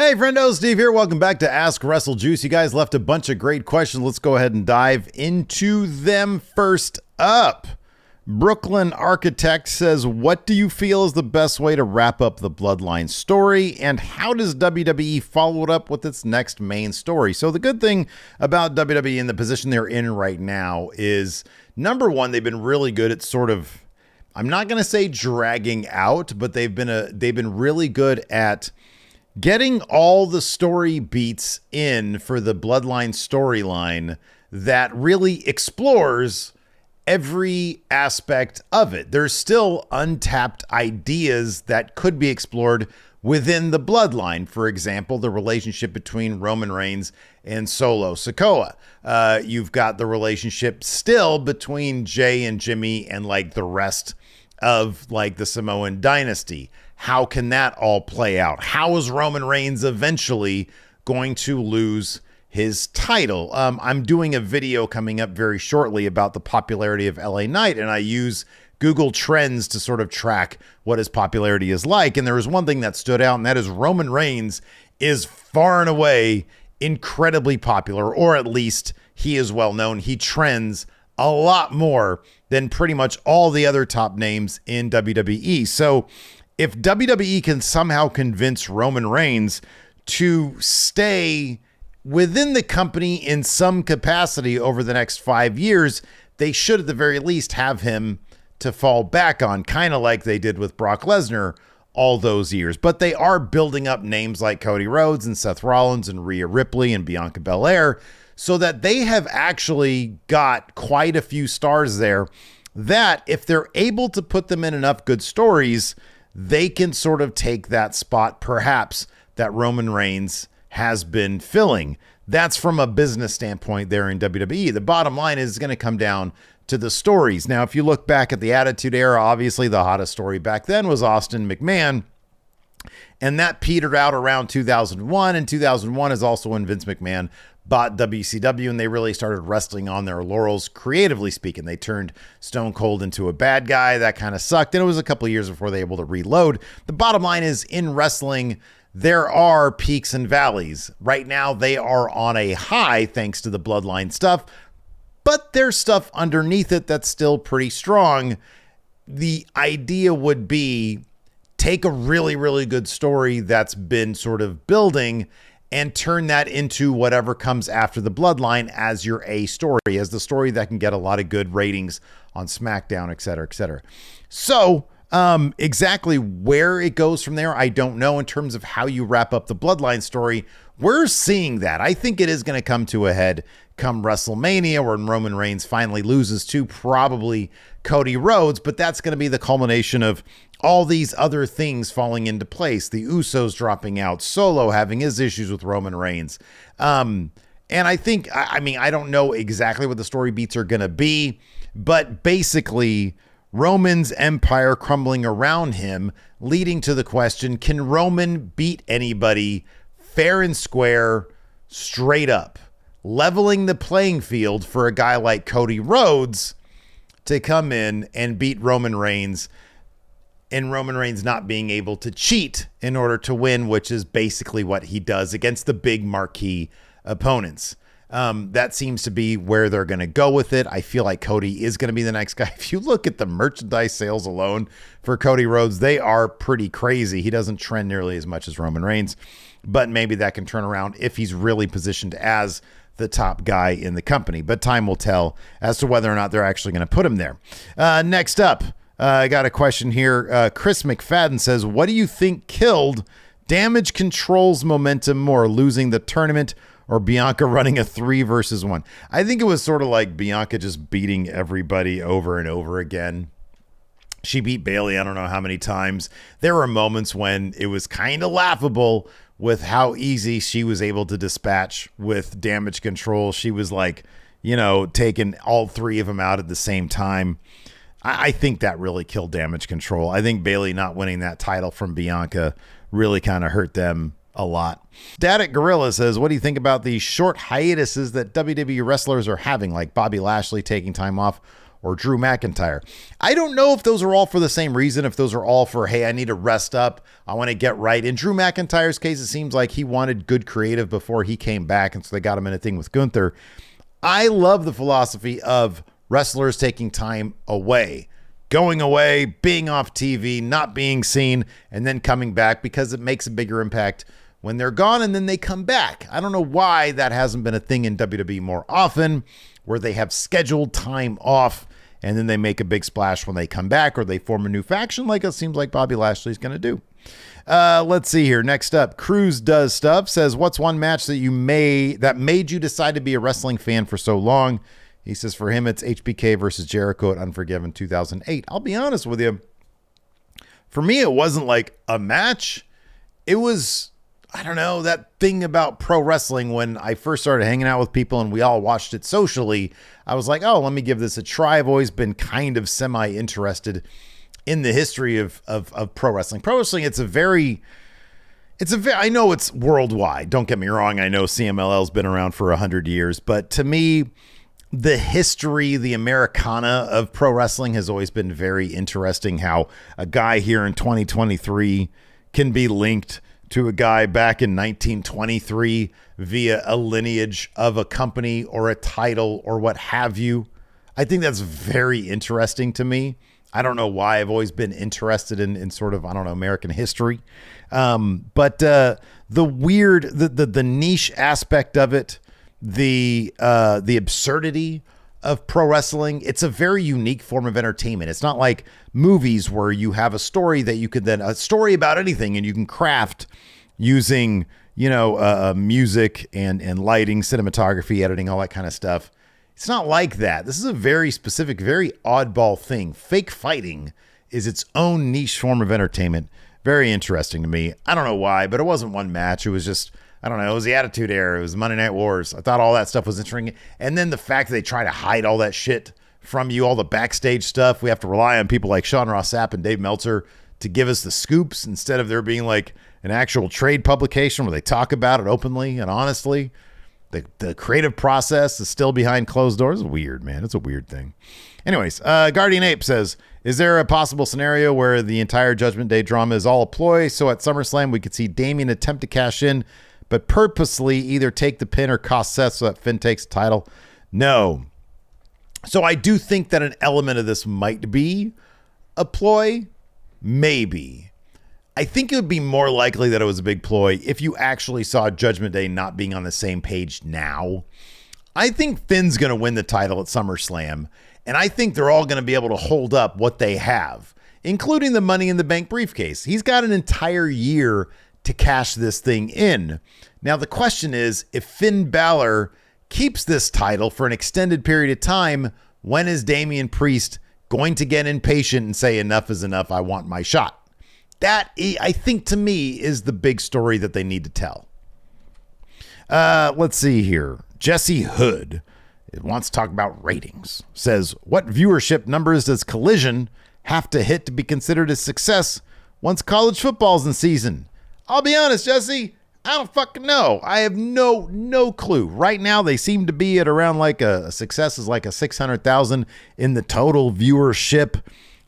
Hey friendo, Steve here. Welcome back to Ask WrestleJuice. You guys left a bunch of great questions. Let's go ahead and dive into them. First up, Brooklyn Architect says, what do you feel is the best way to wrap up the Bloodline story, and how does WWE follow it up with its next main story? So the good thing about WWE and the position they're in right now is, number one, they've been really good at sort of, I'm not going to say dragging out, but they've been really good at getting all the story beats in for the Bloodline storyline that really explores every aspect of it. There's still untapped ideas that could be explored within the Bloodline. For example, the relationship between Roman Reigns and Solo Sikoa. You've got the relationship still between Jay and Jimmy and like the rest of like the Samoan dynasty. How can that all play out? How is Roman Reigns eventually going to lose his title? I'm doing a video coming up very shortly about the popularity of LA Knight, and I use Google Trends to sort of track what his popularity is like. And there was one thing that stood out, and that is Roman Reigns is far and away incredibly popular, or at least he is well known. He trends a lot more than pretty much all the other top names in WWE. So if WWE can somehow convince Roman Reigns to stay within the company in some capacity over the next 5 years, they should at the very least have him to fall back on, kind of like they did with Brock Lesnar all those years. But they are building up names like Cody Rhodes and Seth Rollins and Rhea Ripley and Bianca Belair, so that they have actually got quite a few stars there that if they're able to put them in enough good stories, they can sort of take that spot perhaps that Roman Reigns has been filling. That's from a business standpoint there in WWE. The bottom line is going to come down to the stories. Now, if you look back at the Attitude Era, obviously the hottest story back then was Austin McMahon, and that petered out around 2001, and 2001 is also when Vince McMahon bought WCW, and they really started resting on their laurels, creatively speaking. They turned Stone Cold into a bad guy. That kind of sucked, and it was a couple of years before they were able to reload. The bottom line is, in wrestling, there are peaks and valleys. Right now, they are on a high thanks to the Bloodline stuff, but there's stuff underneath it that's still pretty strong. The idea would be take a really, really good story that's been sort of building and turn that into whatever comes after the Bloodline as your A story, as the story that can get a lot of good ratings on SmackDown, et cetera, et cetera. So exactly where it goes from there, I don't know. In terms of how you wrap up the Bloodline story, we're seeing that. I think it is going to come to a head come WrestleMania, when Roman Reigns finally loses to probably Cody Rhodes, but that's going to be the culmination of all these other things falling into place. The Usos dropping out, Solo having his issues with Roman Reigns. And I think, I mean, I don't know exactly what the story beats are going to be, but basically Roman's empire crumbling around him, leading to the question, can Roman beat anybody fair and square, straight up, leveling the playing field for a guy like Cody Rhodes to come in and beat Roman Reigns, and Roman Reigns not being able to cheat in order to win, which is basically what he does against the big marquee opponents. That seems to be where they're going to go with it. I feel like Cody is going to be the next guy. If you look at the merchandise sales alone for Cody Rhodes, they are pretty crazy. He doesn't trend nearly as much as Roman Reigns, but maybe that can turn around if he's really positioned as the top guy in the company. But time will tell as to whether or not they're actually going to put him there. Next up, I got a question here. Chris McFadden says, what do you think killed Damage Control's momentum more, losing the tournament or Bianca running a 3 versus 1? I think it was sort of like Bianca just beating everybody over and over again. She beat Bayley I don't know how many times. There were moments when it was kind of laughable with how easy she was able to dispatch with Damage Control. She was like, you know, taking all 3 of them out at the same time. I think that really killed Damage Control. I think Bayley not winning that title from Bianca really kind of hurt them a lot. Static Gorilla says, what do you think about the short hiatuses that WWE wrestlers are having, like Bobby Lashley taking time off or Drew McIntyre. I don't know if those are all for the same reason, if those are all for, hey, I need to rest up, I want to get right. In Drew McIntyre's case, it seems like he wanted good creative before he came back, and so they got him in a thing with Gunther. I love the philosophy of wrestlers taking time away, going away, being off TV, not being seen, and then coming back, because it makes a bigger impact when they're gone and then they come back. I don't know why that hasn't been a thing in WWE more often, where they have scheduled time off and then they make a big splash when they come back, or they form a new faction like it seems like Bobby Lashley's going to do. Let's see here. Next up, Cruz Does Stuff says, what's one match that made you decide to be a wrestling fan for so long? He says for him, it's HBK versus Jericho at Unforgiven 2008. I'll be honest with you. For me, it wasn't like a match. It was, I don't know, that thing about pro wrestling. When I first started hanging out with people and we all watched it socially, I was like, oh, let me give this a try. I've always been kind of semi-interested in the history of pro wrestling. Pro wrestling, I know it's worldwide. Don't get me wrong. I know CMLL's been around for 100 years, but to me, the history, the Americana of pro wrestling has always been very interesting. How a guy here in 2023 can be linked to a guy back in 1923 via a lineage of a company or a title or what have you. I think that's very interesting to me. I don't know why. I've always been interested in sort of, I don't know, American history. But the weird, the niche aspect of it, the absurdity of pro wrestling, it's a very unique form of entertainment. It's not like movies where you have a story that you could then, a story about anything, and you can craft using, music and lighting, cinematography, editing, all that kind of stuff. It's not like that. This is a very specific, very oddball thing. Fake fighting is its own niche form of entertainment. Very interesting to me. I don't know why, but it wasn't one match. It was just, I don't know. It was the Attitude Era. It was Monday Night Wars. I thought all that stuff was interesting. And then the fact that they try to hide all that shit from you, all the backstage stuff. We have to rely on people like Sean Ross Sapp and Dave Meltzer to give us the scoops instead of there being like an actual trade publication where they talk about it openly and honestly. The creative process is still behind closed doors. It's weird, man. It's a weird thing. Anyways, Guardian Ape says, is there a possible scenario where the entire Judgment Day drama is all a ploy? So at SummerSlam, we could see Damian attempt to cash in, but purposely either take the pin or cost Seth so that Finn takes the title? No. So I do think that an element of this might be a ploy. Maybe. I think it would be more likely that it was a big ploy if you actually saw Judgment Day not being on the same page now. I think Finn's going to win the title at SummerSlam, and I think they're all going to be able to hold up what they have, including the Money in the Bank briefcase. He's got an entire year to cash this thing in. Now, the question is, if Finn Balor keeps this title for an extended period of time, when is Damian Priest going to get impatient and say, enough is enough, I want my shot? That, I think, to me, is the big story that they need to tell. Let's see here. Jesse Hood wants to talk about ratings. Says, what viewership numbers does Collision have to hit to be considered a success once college football's in season? I'll be honest, Jesse, I don't fucking know. I have no clue. Right now, they seem to be at around like a success is like a 600,000 in the total viewership,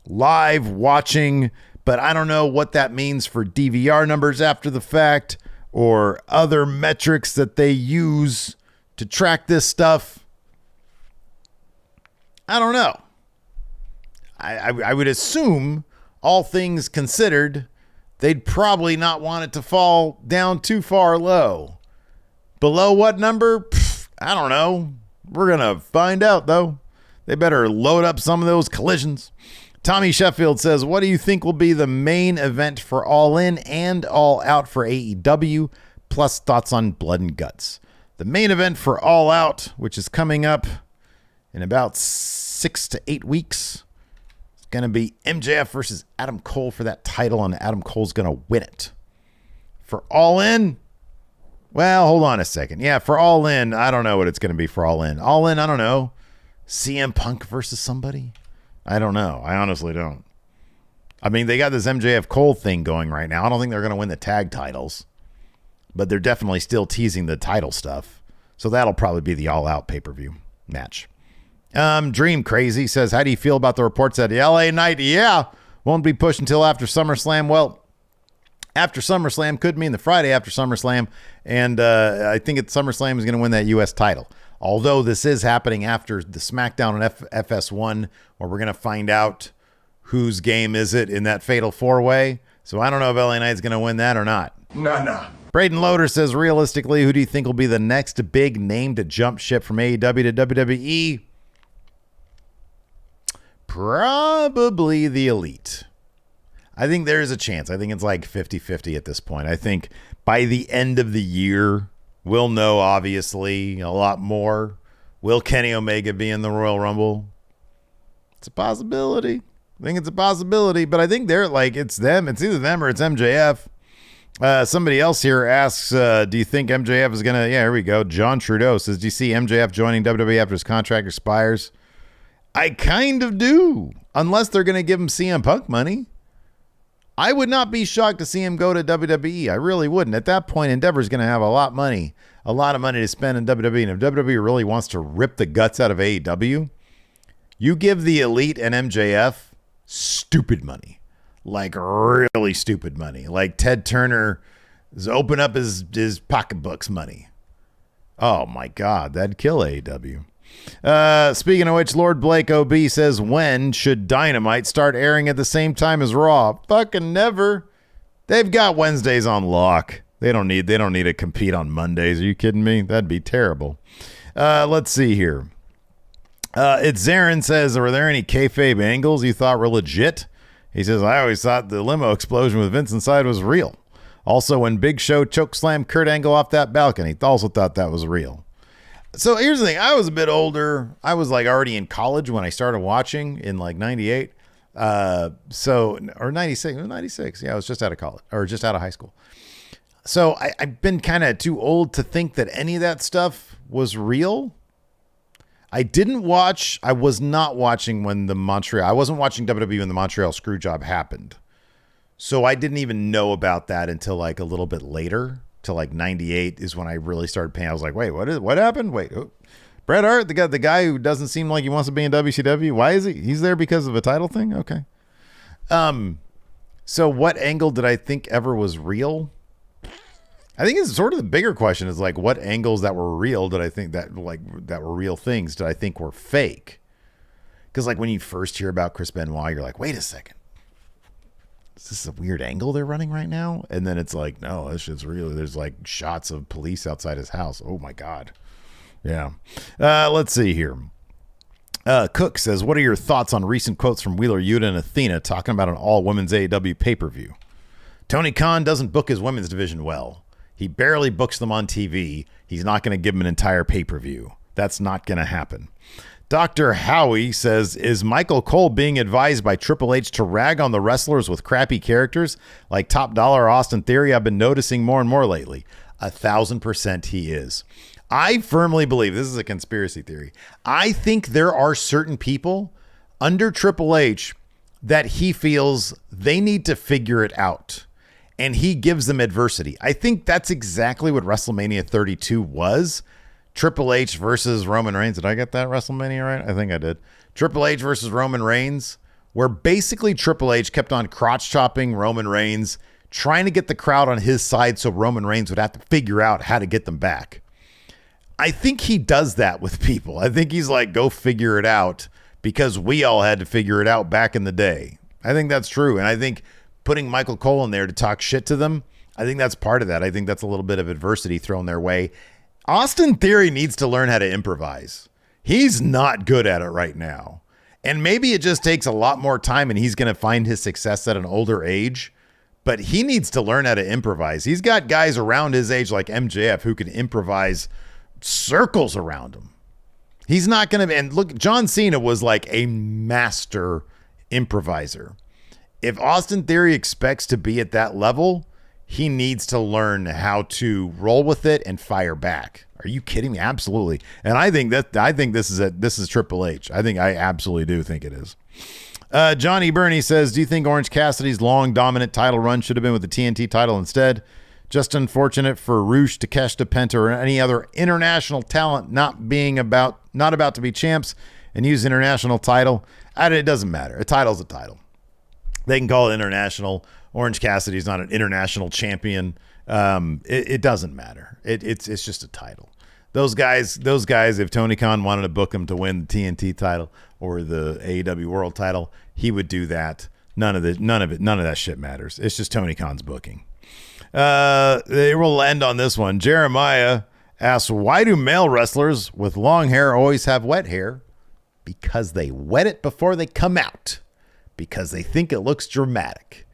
live watching. But I don't know what that means for DVR numbers after the fact or other metrics that they use to track this stuff. I don't know. I would assume, all things considered, they'd probably not want it to fall down too far low. Below what number? I don't know. We're going to find out, though. They better load up some of those collisions. Tommy Sheffield says, what do you think will be the main event for All In and All Out for AEW? Plus thoughts on Blood and Guts. The main event for All Out, which is coming up in about 6 to 8 weeks, is going to be MJF versus Adam Cole for that title, and Adam Cole's going to win it. For All In, well, hold on a second. Yeah, for All In, I don't know what it's going to be for All In. All In, I don't know. CM Punk versus somebody? I don't know. I honestly don't. I mean, they got this MJF Cole thing going right now. I don't think they're going to win the tag titles, but they're definitely still teasing the title stuff. So that'll probably be the All Out pay-per-view match. Dream Crazy says, how do you feel about the reports that the LA Knight, won't be pushed until after SummerSlam? Well, after SummerSlam could mean the Friday after SummerSlam, and I think SummerSlam is going to win that U.S. title. Although this is happening after the SmackDown on FS1, where we're going to find out whose game is it in that fatal four-way. So I don't know if LA Knight's going to win that or not. Nah. Braden Loader says, realistically, who do you think will be the next big name to jump ship from AEW to WWE? Probably the Elite. I think there's a chance. I think it's like 50-50 at this point. I think by the end of the year, we'll know, obviously, a lot more. Will Kenny Omega be in the Royal Rumble? It's a possibility. I think it's a possibility, but I think they're like, it's them. It's either them or it's MJF. Somebody else here asks, do you think MJF is going to, here we go. John Trudeau says, do you see MJF joining WWE after his contract expires? I kind of do, unless they're going to give him CM Punk money. I would not be shocked to see him go to WWE. I really wouldn't. At that point, Endeavor's going to have a lot of money to spend in WWE. And if WWE really wants to rip the guts out of AEW, you give the Elite and MJF stupid money, like really stupid money, like Ted Turner is open up his pocketbooks money. Oh my God, that'd kill AEW. Speaking of which, Lord Blake OB says, when should Dynamite start airing at the same time as Raw? Fucking never. They've got Wednesdays on lock. They don't need to compete on Mondays. Are you kidding me? That'd be terrible. Let's see here. It's Zarin says, were there any kayfabe angles you thought were legit? He says, I always thought the limo explosion with Vince inside was real. Also, when Big Show chokeslammed Kurt Angle off that balcony, also thought that was real. So here's the thing. I was a bit older. I was like already in college when I started watching in like 98. Or 96. It was 96. Yeah, I was just out of college or just out of high school. So I've been kind of too old to think that any of that stuff was real. I was not watching when I wasn't watching WWE when the Montreal Screwjob happened. So I didn't even know about that until like a little bit later, till like 98 is when I really started paying. I was like, wait, what happened? Wait, Bret Hart, the guy who doesn't seem like he wants to be in WCW. Why is he? He's there because of a title thing? Okay. So what angle did I think ever was real? I think it's sort of the bigger question is like, what angles that were real did I think that were real things did I think were fake? Because like when you first hear about Chris Benoit, you're like, wait a second. Is this a weird angle they're running right now? And then it's like, no, this shit's real. There's like shots of police outside his house. Oh my God. Yeah. Let's see here. Cook says, what are your thoughts on recent quotes from Wheeler Yuta and Athena talking about an all-women's AEW pay-per-view? Tony Khan doesn't book his women's division well. He barely books them on TV. He's not going to give them an entire pay-per-view. That's not going to happen. Dr. Howie says, is Michael Cole being advised by Triple H to rag on the wrestlers with crappy characters like Top Dollar or Austin Theory? I've been noticing more and more lately. 1,000% he is. I firmly believe, this is a conspiracy theory, I think there are certain people under Triple H that he feels they need to figure it out. And he gives them adversity. I think that's exactly what WrestleMania 32 was. Triple H versus Roman Reigns. Did I get that WrestleMania right? I think I did. Triple H versus Roman Reigns, where basically Triple H kept on crotch chopping Roman Reigns, trying to get the crowd on his side so Roman Reigns would have to figure out how to get them back. I think he does that with people. I think he's like, go figure it out because we all had to figure it out back in the day. I think that's true. And I think putting Michael Cole in there to talk shit to them, I think that's part of that. I think that's a little bit of adversity thrown their way. Austin Theory needs to learn how to improvise. He's not good at it right now. And maybe it just takes a lot more time and he's going to find his success at an older age. But he needs to learn how to improvise. He's got guys around his age like MJF who can improvise circles around him. He's not going to. And look, John Cena was like a master improviser. If Austin Theory expects to be at that level, he needs to learn how to roll with it and fire back. Are you kidding me? Absolutely. And I think this is Triple H. I absolutely do think it is. Johnny Burney says, do you think Orange Cassidy's long dominant title run should have been with the TNT title instead? Just unfortunate for Roosh, Takeshita, Penta, or any other international talent not about to be champs. and use international title, it doesn't matter. A title's a title. They can call it international. Orange Cassidy's not an international champion. It doesn't matter. It's just a title. Those guys, if Tony Khan wanted to book them to win the TNT title or the AEW World title, he would do that. None of that shit matters. It's just Tony Khan's booking. They will end on this one. Jeremiah asks, why do male wrestlers with long hair always have wet hair? Because they wet it before they come out. Because they think it looks dramatic.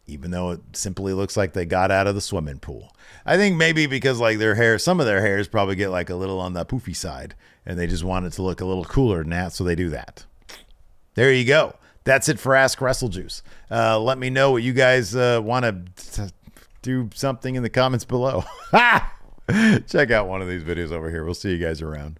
Even though it simply looks like they got out of the swimming pool. I think maybe because like their hair, some of their hairs probably get like a little on the poofy side. And they just want it to look a little cooler than that. So they do that. There you go. That's it for Ask WrestleJuice. Let me know what you guys want to do something in the comments below. Check out one of these videos over here. We'll see you guys around.